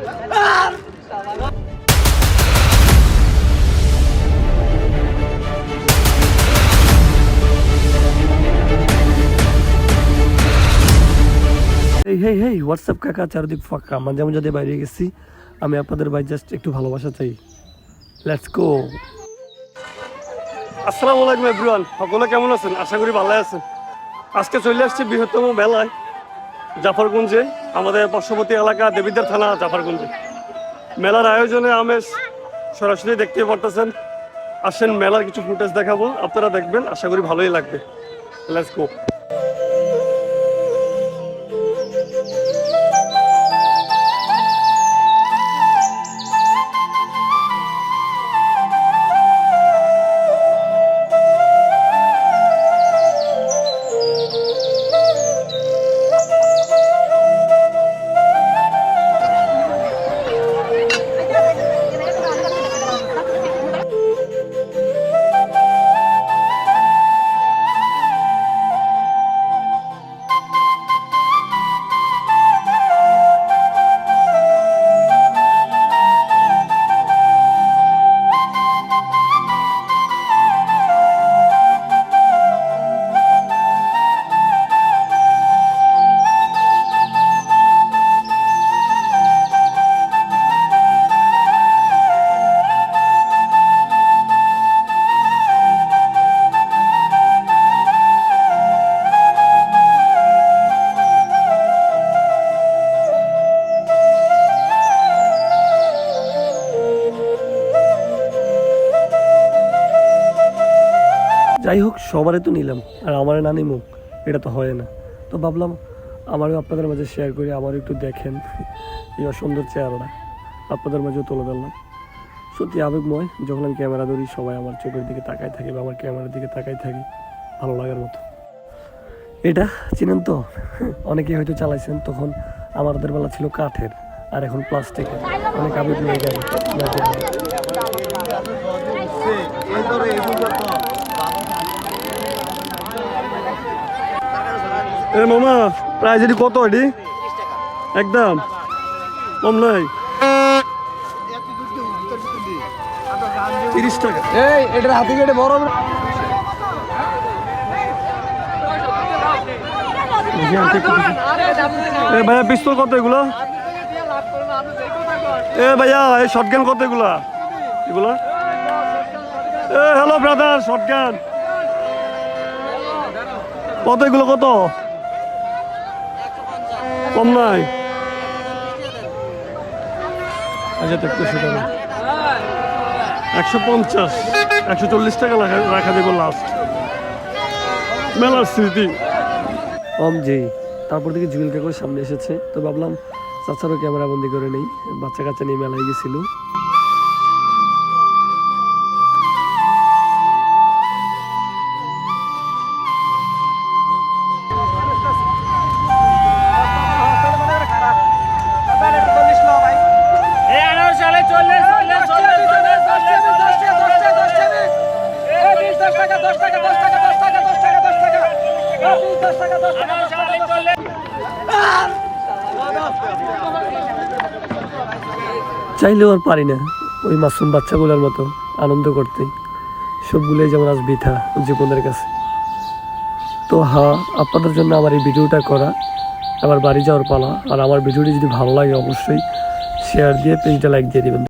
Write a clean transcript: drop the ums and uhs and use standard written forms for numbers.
হেই WhatsApp কাকা, চারদিক ফাঁকা, মাঝে মাঝে বাইরে গেছি। আমি আপনাদের ভাই জাস্ট একটু ভালোবাসা চাই। Let's go. আসসালামু আলাইকুম এভরিওয়ান, সকলে কেমন আছেন? আশা করি ভালো আছেন। আজকে চলে আসছি বৃহত্তম মেলায় জাফরগঞ্জে, আমাদের পার্শ্ববর্তী এলাকা দেবিদ্বার থানা জাফরগঞ্জে। মেলার আয়োজনে আমেজ সরাসরি দেখতে পারতেছেন। আসেন মেলার কিছু ফুটেজ দেখাবো, আপনারা দেখবেন, আশা করি ভালোই লাগবে। Let's go. যাই হোক, সবারই তো নিলাম, আর আমারে না নিমুক এটা তো হয় না। তো ভাবলাম আমারও আপনাদের মাঝে শেয়ার করি, আমারও একটু দেখেন এই অসুন্দর চেহারাটা, আপনাদের মাঝেও তুলে ধরলাম। সত্যি আবেগময়, যখন আমি ক্যামেরা ধরি সবাই আমার চোখের দিকে তাকাই থাকে বা আমার ক্যামেরার দিকে তাকাই থাকি, ভালো লাগার মতো। এটা চিনেন তো, অনেকে হয়তো চালাইছেন, তখন আমাদের বেলা ছিল কাঠের, আর এখন প্লাস্টিকের। অনেক আবেগ নিয়ে গেল। মামা প্রাইস এটি কত? এটি একদম কম নয়, 30 টাকা। এটার হাতে কেটে বড় ভাইয়া পিস্তল কত এগুলো? ভাইয়া এই শর্টগান কত এগুলা? এগুলা হ্যালো ব্রাদার, শর্টগান কত? এগুলো কত? কম নাই? আচ্ছা, 150, 140 টাকা রাখা দেবো লাস্ট। মেলার স্মৃতি জি। তারপর থেকে জুয়েল কাকুর সামনে এসেছে, তো ভাবলাম চাচারও ক্যামেরা বন্দি করে নেই। বাচ্চা কাচ্চা নিয়ে মেলায় গেছিল। চাইলেও আর পারি না ওই মাসুম বাচ্চাগুলোর মতো আনন্দ করতে। সবগুলোই যেমন আজ বৃথা জীবনের কাছে। তো হ্যাঁ, আপনাদের জন্য আমার এই ভিডিওটা করা। আবার বাড়ি যাওয়ার পালা। আর আমার ভিডিওটি যদি ভালো লাগে অবশ্যই শেয়ার দিয়ে পেজটা লাইক দিয়ে দেবেন।